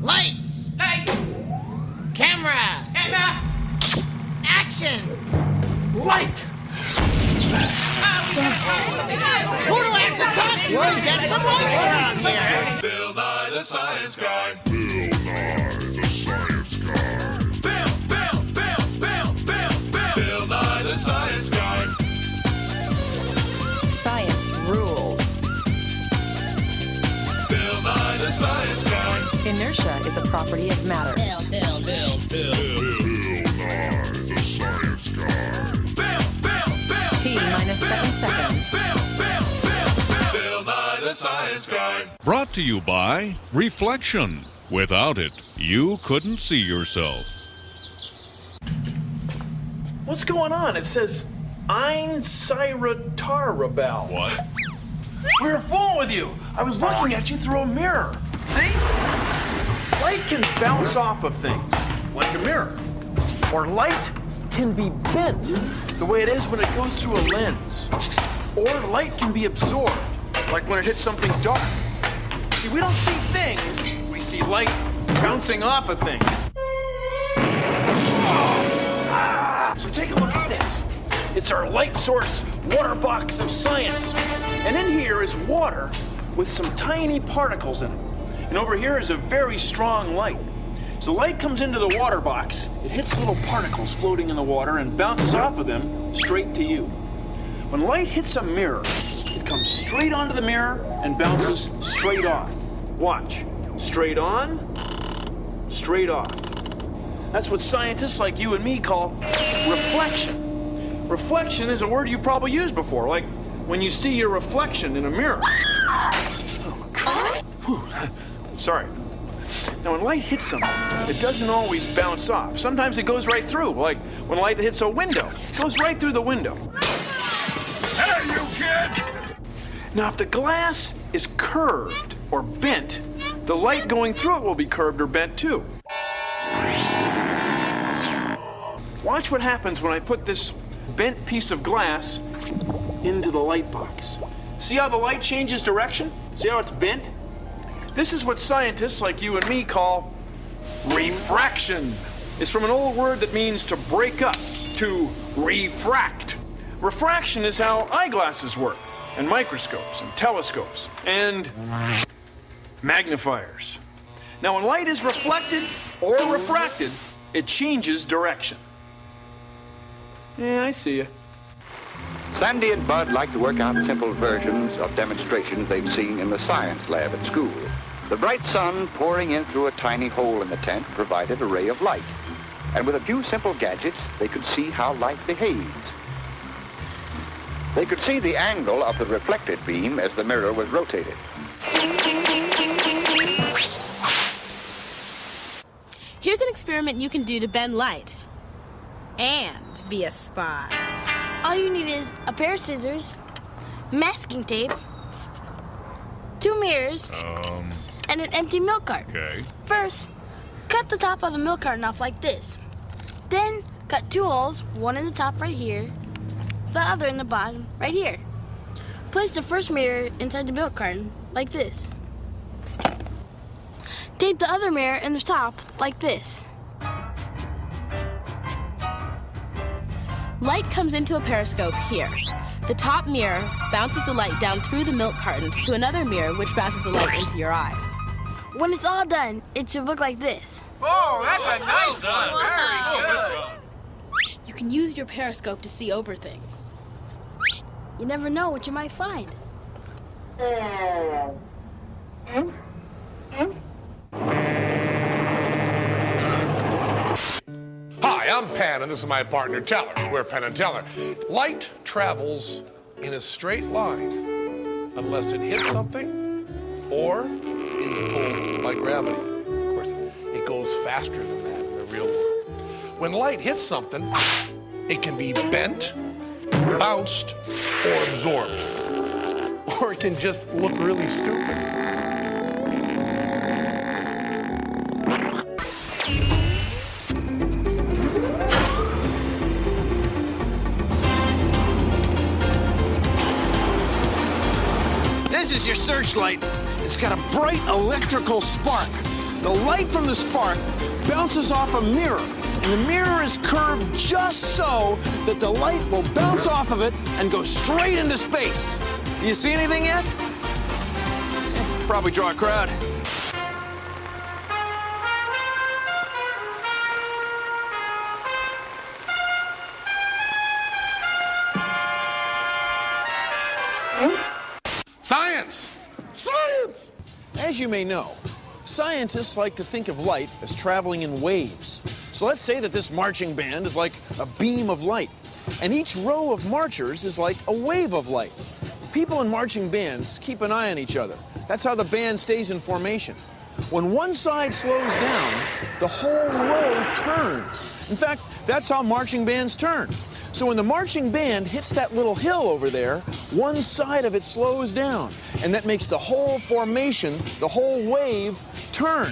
Lights! Light! Camera! Camera! Action! Light! Who do I have to talk to to get some lights around here? Bill Nye the Science Guy. Bill Nye the Science Guy. Science rules. Bill Nye the Science Guy. Inertia is a property of matter. Bill Nye the Science Guy. T minus 7 seconds. Bill Nye the Science Guy. Brought to you by Reflection. Without it, you couldn't see yourself. What's going on? It says Einsirotarabel. What? We were fooling with you. I was looking at you through a mirror. See? Light can bounce off of things, like a mirror. Or light can be bent, the way it is when it goes through a lens. Or light can be absorbed, like when it hits something dark. See, we don't see things, we see light bouncing off of things. So take a look at this. It's our light source water box of science. And in here is water with some tiny particles in it. And over here is a very strong light. So light comes into the water box, it hits little particles floating in the water and bounces off of them straight to you. When light hits a mirror, it comes straight onto the mirror and bounces straight off. Watch. Straight on, straight off. That's what scientists like you and me call reflection. Reflection is a word you've probably used before, like when you see your reflection in a mirror. Oh, God. Whew. Sorry. Now, when light hits something, it doesn't always bounce off. Sometimes it goes right through, like when light hits a window. It goes right through the window. Hey, you kid! Now, if the glass is curved or bent, the light going through it will be curved or bent too. Watch what happens when I put this bent piece of glass into the light box. See how the light changes direction? See how it's bent? This is what scientists like you and me call refraction. It's from an old word that means to break up, to refract. Refraction is how eyeglasses work, and microscopes, and telescopes, and magnifiers. Now, when light is reflected or refracted, it changes direction. Yeah, I see you. Sandy and Bud like to work out simple versions of demonstrations they've seen in the science lab at school. The bright sun pouring in through a tiny hole in the tent provided a ray of light. And with a few simple gadgets, they could see how light behaved. They could see the angle of the reflected beam as the mirror was rotated. Here's an experiment you can do to bend light and be a spy. All you need is a pair of scissors, masking tape, 2 mirrors, and an empty milk carton. Okay. First, cut the top of the milk carton off like this. Then, cut 2 holes, one in the top right here, the other in the bottom right here. Place the first mirror inside the milk carton like this. Tape the other mirror in the top like this. Light comes into a periscope here. The top mirror bounces the light down through the milk cartons to another mirror, which bounces the light into your eyes. When it's all done, it should look like this. Oh, that's a nice one. Very good. You can use your periscope to see over things. You never know what you might find. Hi, I'm Penn, and this is my partner, Teller. We're Penn and Teller. Light travels in a straight line unless it hits something or is pulled by gravity. Of course, it goes faster than that in the real world. When light hits something, it can be bent, bounced, or absorbed. Or it can just look really stupid. This is your searchlight. It's got a bright electrical spark. The light from the spark bounces off a mirror, and the mirror is curved just so that the light will bounce off of it and go straight into space. Do you see anything yet? Probably draw a crowd. Science! Science! As you may know, scientists like to think of light as traveling in waves. So let's say that this marching band is like a beam of light, and each row of marchers is like a wave of light. People in marching bands keep an eye on each other. That's how the band stays in formation. When one side slows down, the whole row turns. In fact, that's how marching bands turn. So when the marching band hits that little hill over there, one side of it slows down, and that makes the whole formation, the whole wave, turn.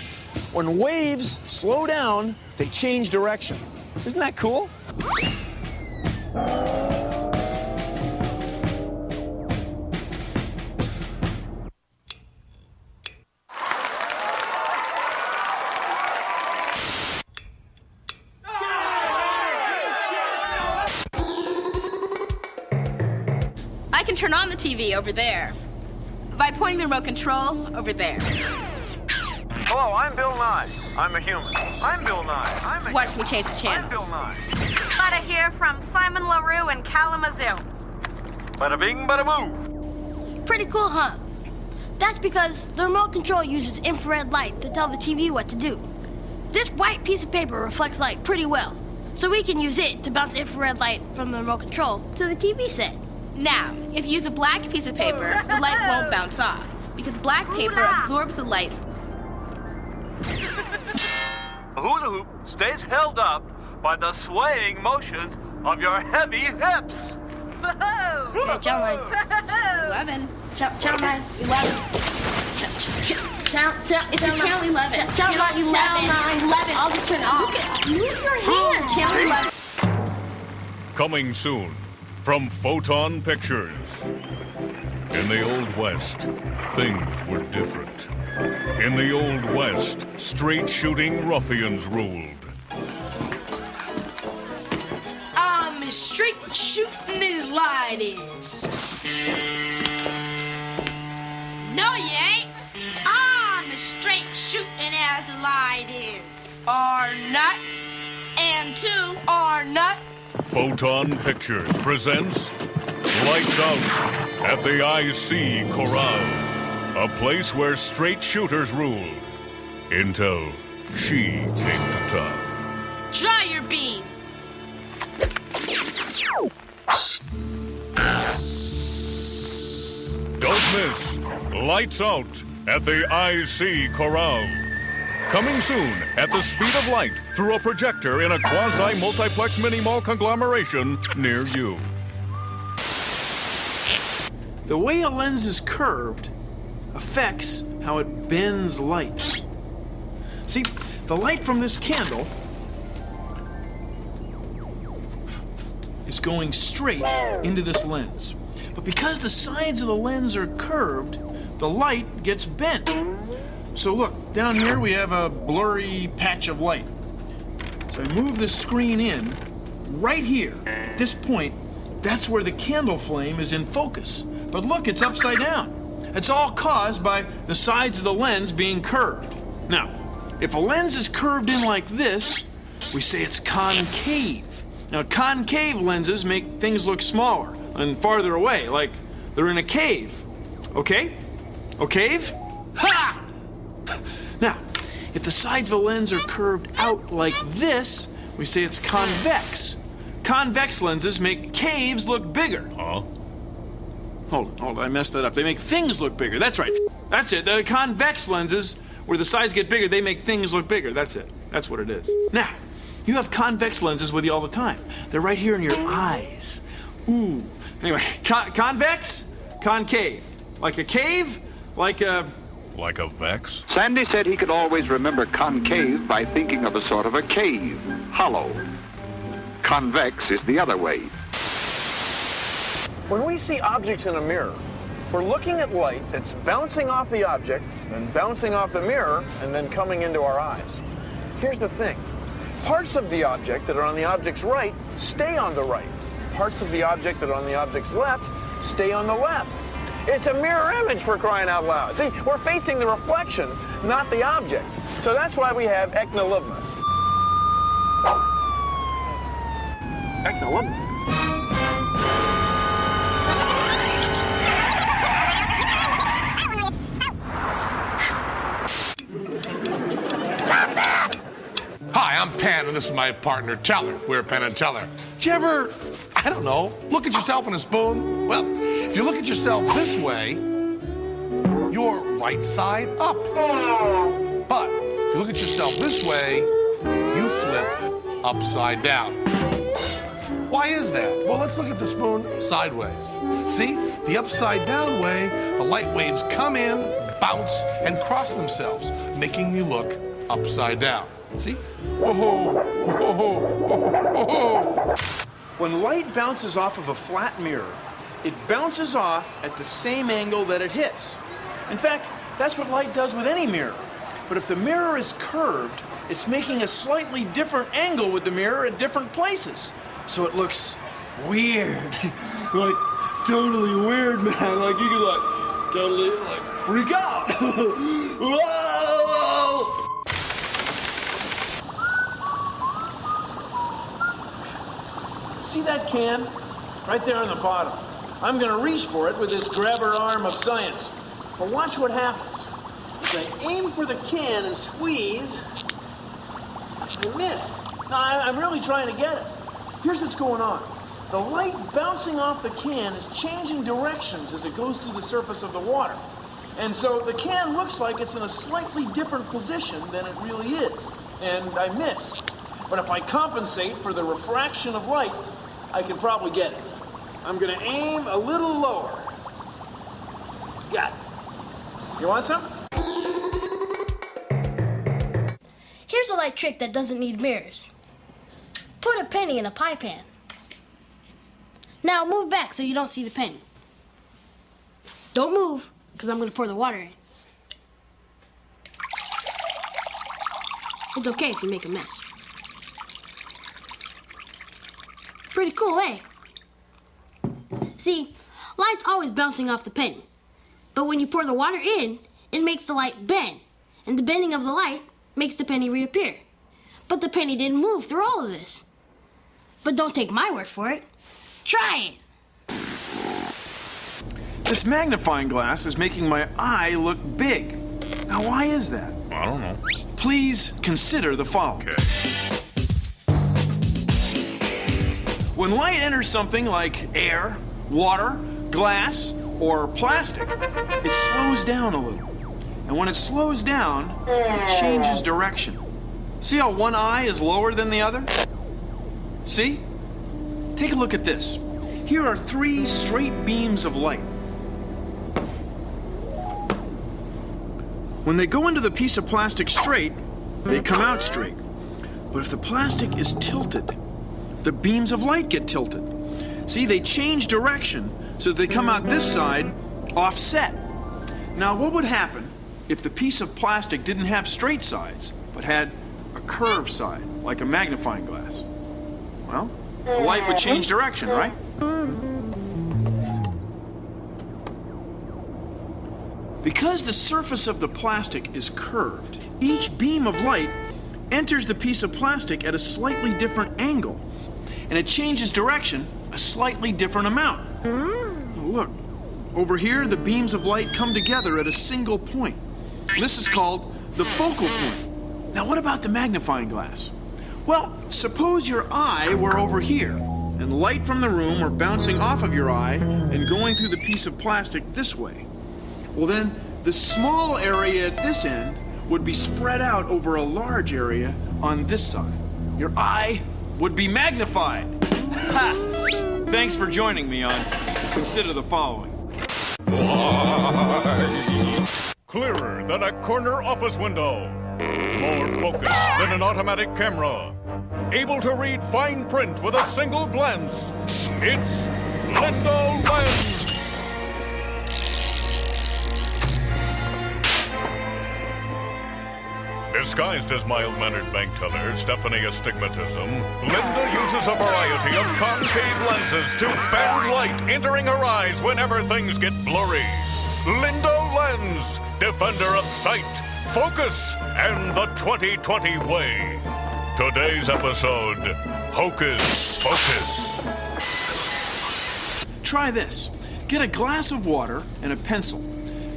When waves slow down, they change direction. Isn't that cool? I can turn on the TV over there by pointing the remote control over there. Hello, I'm Bill Nye. I'm a human. I'm Bill Nye. I'm a Watch me change the channels. I'm Bill Nye. Gotta hear from Simon LaRue in Kalamazoo. Bada bing, bada boo. Pretty cool, huh? That's because the remote control uses infrared light to tell the TV what to do. This white piece of paper reflects light pretty well, so we can use it to bounce infrared light from the remote control to the TV set. Now, if you use a black piece of paper, the light won't bounce off, because black paper absorbs the light. The hula hoop stays held up by the swaying motions of your heavy hips. Okay, channel 11. Channel 9, 11. It's a channel 11. Channel 11. I'll just turn it off. Move your hand. Channel 11. Coming soon from Photon Pictures. In the Old West, things were different. In the Old West, straight-shooting ruffians ruled. I'm as straight shooting as light is. No, you ain't. I'm as straight shooting as the light is. Or not. And two, or not. Photon Pictures presents Lights Out at the IC Corral, a place where straight shooters ruled until she came to town. Try your beam. Don't miss Lights Out at the IC Corral. Coming soon at the speed of light through a projector in a quasi-multiplex mini-mall conglomeration near you. The way a lens is curved affects how it bends light. See, the light from this candle is going straight into this lens. But because the sides of the lens are curved, the light gets bent. So look, down here we have a blurry patch of light. So I move the screen in. Right here, at this point, that's where the candle flame is in focus. But look, it's upside down. It's all caused by the sides of the lens being curved. Now, if a lens is curved in like this, we say it's concave. Now, concave lenses make things look smaller and farther away, like they're in a cave. Okay? Okay? Ha! Now, if the sides of a lens are curved out like this, we say it's convex. Convex lenses make caves look bigger. Huh? Hold on, I messed that up. They make things look bigger. That's right. That's it. The convex lenses, where the sides get bigger, they make things look bigger. That's it. That's what it is. Now, you have convex lenses with you all the time. They're right here in your eyes. Ooh. Anyway, convex, concave. Like a cave, like a... Like a vex? Sandy said he could always remember concave by thinking of a sort of a cave, hollow. Convex is the other way. When we see objects in a mirror, We're looking at light that's bouncing off the object, and bouncing off the mirror, and then coming into our eyes. Here's the thing. Parts of the object that are on the object's right stay on the right. Parts of the object that are on the object's left stay on the left. It's a mirror image, for crying out loud. See, we're facing the reflection, not the object. So that's why we have ecnolibmus. Ecnolibmus. Hi, I'm Penn, and this is my partner, Teller. We're Penn and Teller. Did you ever, I don't know, look at yourself in a spoon? Well, if you look at yourself this way, you're right side up. But if you look at yourself this way, you flip upside down. Why is that? Well, let's look at the spoon sideways. See, the upside down way, the light waves come in, bounce, and cross themselves, making you look upside down. See? Whoa, whoa, whoa, whoa. When light bounces off of a flat mirror, it bounces off at the same angle that it hits. In fact, that's what light does with any mirror. But if the mirror is curved, it's making a slightly different angle with the mirror at different places. So it looks weird. Like, totally weird, man. Like, you could, totally, freak out. Whoa! See that can? Right there on the bottom. I'm gonna reach for it with this grabber arm of science. But watch what happens. As I aim for the can and squeeze, I miss. No, I'm really trying to get it. Here's what's going on. The light bouncing off the can is changing directions as it goes through the surface of the water. And so the can looks like it's in a slightly different position than it really is. And I miss. But if I compensate for the refraction of light, I can probably get it. I'm gonna aim a little lower. Got it. You want some? Here's a light trick that doesn't need mirrors. Put a penny in a pie pan. Now move back so you don't see the penny. Don't move, because I'm going to pour the water in. It's okay if you make a mess. Pretty cool, eh? See, light's always bouncing off the penny. But when you pour the water in, it makes the light bend. And the bending of the light makes the penny reappear. But the penny didn't move through all of this. But don't take my word for it. Try it. This magnifying glass is making my eye look big. Now, why is that? I don't know. Please consider the following. Okay. When light enters something like air, water, glass, or plastic, it slows down a little. And when it slows down, it changes direction. See how one eye is lower than the other? See? Take a look at this. Here are 3 straight beams of light. When they go into the piece of plastic straight, they come out straight. But if the plastic is tilted, the beams of light get tilted. See, they change direction so that they come out this side offset. Now, what would happen if the piece of plastic didn't have straight sides, but had a curved side, like a magnifying glass? Well, the light would change direction, right? Because the surface of the plastic is curved, each beam of light enters the piece of plastic at a slightly different angle, and it changes direction a slightly different amount. Look, over here the beams of light come together at a single point. This is called the focal point. Now, what about the magnifying glass? Well, suppose your eye were over here, and light from the room were bouncing off of your eye and going through the piece of plastic this way. Well, then, the small area at this end would be spread out over a large area on this side. Your eye would be magnified. Ha! Thanks for joining me on Consider the Following. Clearer than a corner office window. More focused than an automatic camera. Able to read fine print with a single glance. It's Lindo Lens. Disguised as mild-mannered bank teller Stephanie Astigmatism, Linda uses a variety of concave lenses to bend light entering her eyes whenever things get blurry. Lindo Lens, defender of sight, focus, and the 20/20 way. Today's episode, Hocus Pocus. Try this. Get a glass of water and a pencil.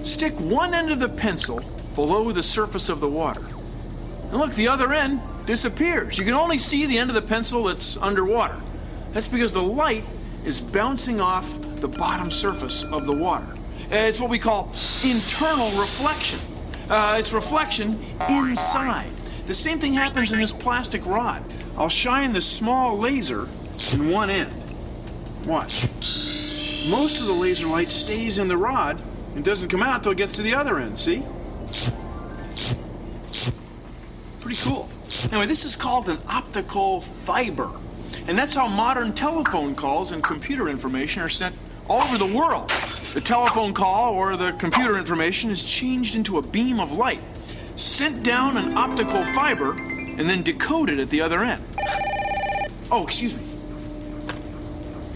Stick one end of the pencil below the surface of the water. And look, the other end disappears. You can only see the end of the pencil that's underwater. That's because the light is bouncing off the bottom surface of the water. It's what we call internal reflection. It's reflection inside. The same thing happens in this plastic rod. I'll shine the small laser in one end. Watch. Most of the laser light stays in the rod and doesn't come out till it gets to the other end, see? Pretty cool. Anyway, this is called an optical fiber. And that's how modern telephone calls and computer information are sent all over the world. The telephone call or the computer information is changed into a beam of light, sent down an optical fiber, and then decoded at the other end. Oh, excuse me.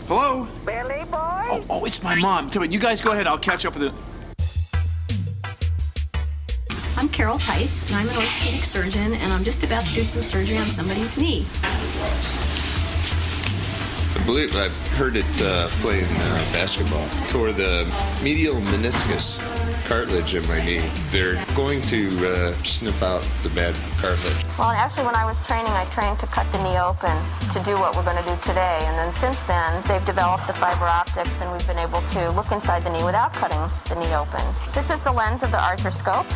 Hello? Billy boy? Oh, it's my mom. Tell me, you guys go ahead. I'll catch up with it. I'm Carol Tights, and I'm an orthopedic surgeon, and I'm just about to do some surgery on somebody's knee. I believe I've heard it playing basketball. Tore the medial meniscus cartilage in my knee. They're going to snip out the bad cartilage. Well, actually, when I was training, I trained to cut the knee open to do what we're going to do today. And then since then, they've developed the fiber optics, and we've been able to look inside the knee without cutting the knee open. This is the lens of the arthroscope.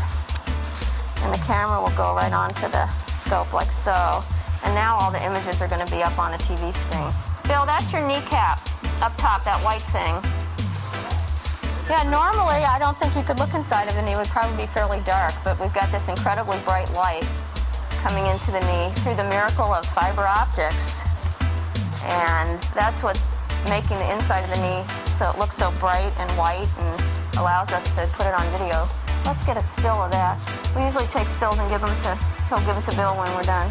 And the camera will go right onto the scope like so. And now all the images are going to be up on a TV screen. Bill, that's your kneecap up top, that white thing. Yeah, normally I don't think you could look inside of the knee. It would probably be fairly dark, but we've got this incredibly bright light coming into the knee through the miracle of fiber optics. And that's what's making the inside of the knee so it looks so bright and white and allows us to put it on video. Let's get a still of that. We usually take stills and he'll give them to Bill when we're done.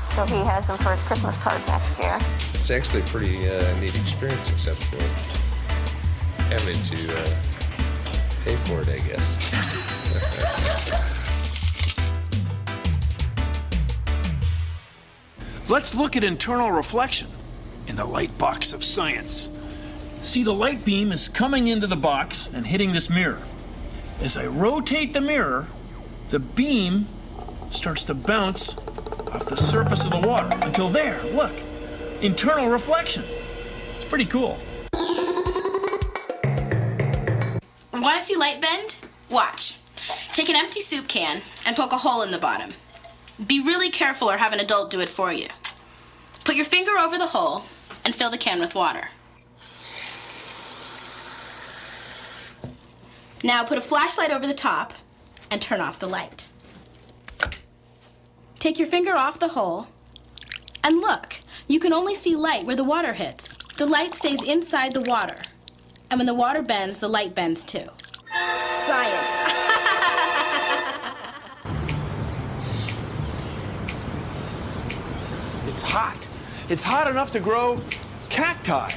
So he has them for his Christmas cards next year. It's actually a pretty neat experience, except for having to pay for it, I guess. Let's look at internal reflection in the light box of science. See, the light beam is coming into the box and hitting this mirror. As I rotate the mirror, the beam starts to bounce off the surface of the water until there, look, internal reflection. It's pretty cool. Want to see light bend? Watch. Take an empty soup can and poke a hole in the bottom. Be really careful or have an adult do it for you. Put your finger over the hole and fill the can with water. Now put a flashlight over the top and turn off the light. Take your finger off the hole and look. You can only see light where the water hits. The light stays inside the water. And when the water bends, the light bends too. Science. It's hot. It's hot enough to grow cacti.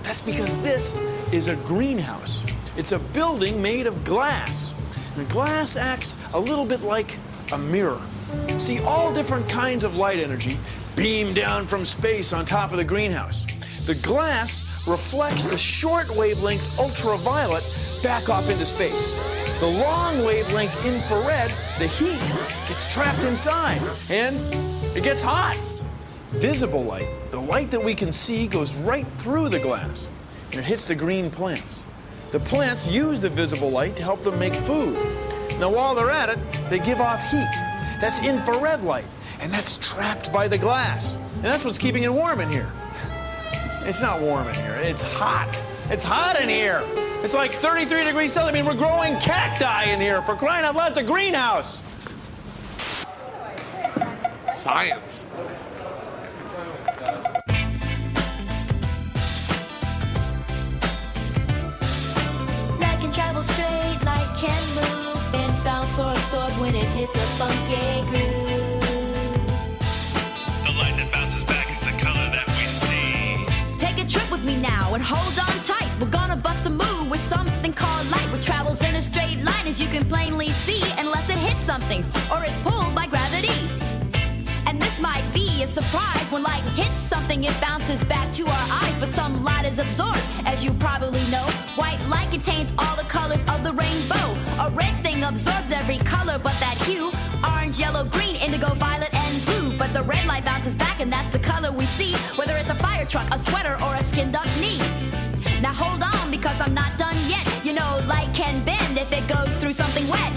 That's because this is a greenhouse. It's a building made of glass. And the glass acts a little bit like a mirror. See, all different kinds of light energy beam down from space on top of the greenhouse. The glass reflects the short wavelength ultraviolet back off into space. The long wavelength infrared, the heat, gets trapped inside, and it gets hot. Visible light, the light that we can see, goes right through the glass, and it hits the green plants. The plants use the visible light to help them make food. Now, while they're at it, they give off heat. That's infrared light, and that's trapped by the glass. And that's what's keeping it warm in here. It's not warm in here, it's hot. It's hot in here. It's like 33 degrees Celsius. I mean, we're growing cacti in here, for crying out loud. It's a greenhouse. Science. Light can travel straight, light can move and bounce or absorb when it hits a funky groove. something called light, which travels in a straight line, as you can plainly see, unless it hits something or is pulled by gravity. And this might be a surprise. When light hits something, it bounces back to our eyes, but some light is absorbed, as you probably know. White light contains all the colors of the rainbow. A red thing absorbs every color but that hue: orange, yellow, green, indigo, violet, and blue. But the red light bounces back, and that's the color we see, whether it's a fire truck, a sweater, or a skinned-up knee. Now hold on, because I'm not done yet. You know, light can bend if it goes through something wet.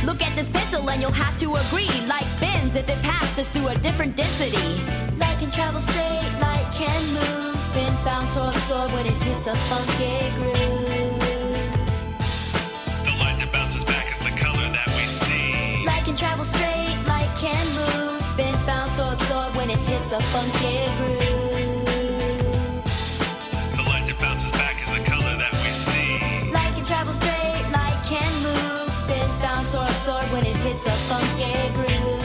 Look at this pencil and you'll have to agree, light bends if it passes through a different density. Light can travel straight, light can move, bend, bounce, or absorb when it hits a funky groove. The light that bounces back is the color that we see. Light can travel straight, light can move, bend, bounce, or absorb when it hits a funky groove. The light that bounces back is the color that we see. Light can travel straight, light can move, bend, bounce, or absorb when it hits a funky groove.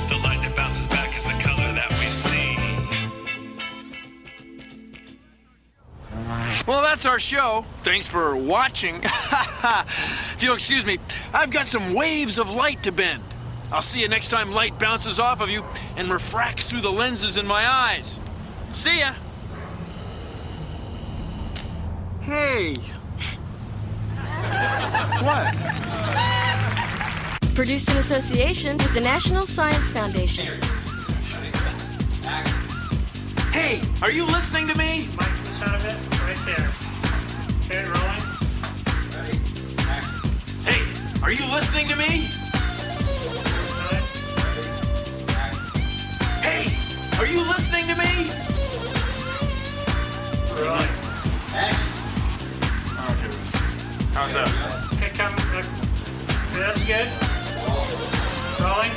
The light that bounces back is the color that we see. Well, that's our show. Thanks for watching. If you'll excuse me, I've got some waves of light to bend. I'll see you next time light bounces off of you and refracts through the lenses in my eyes. See ya. Hey. What? Produced in association with the National Science Foundation. Hey, are you listening to me? Right there. Okay, rolling. Hey, are you listening to me? Hey, are you listening to me? Rolling. How's that? Okay, come. That's good. Rolling.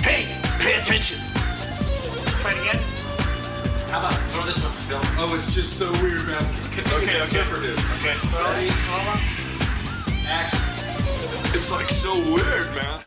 Hey, pay attention. Try it again. How about throw this one, Bill? Oh, it's just so weird, man. Okay. Okay. Rolling. It's like so weird, man.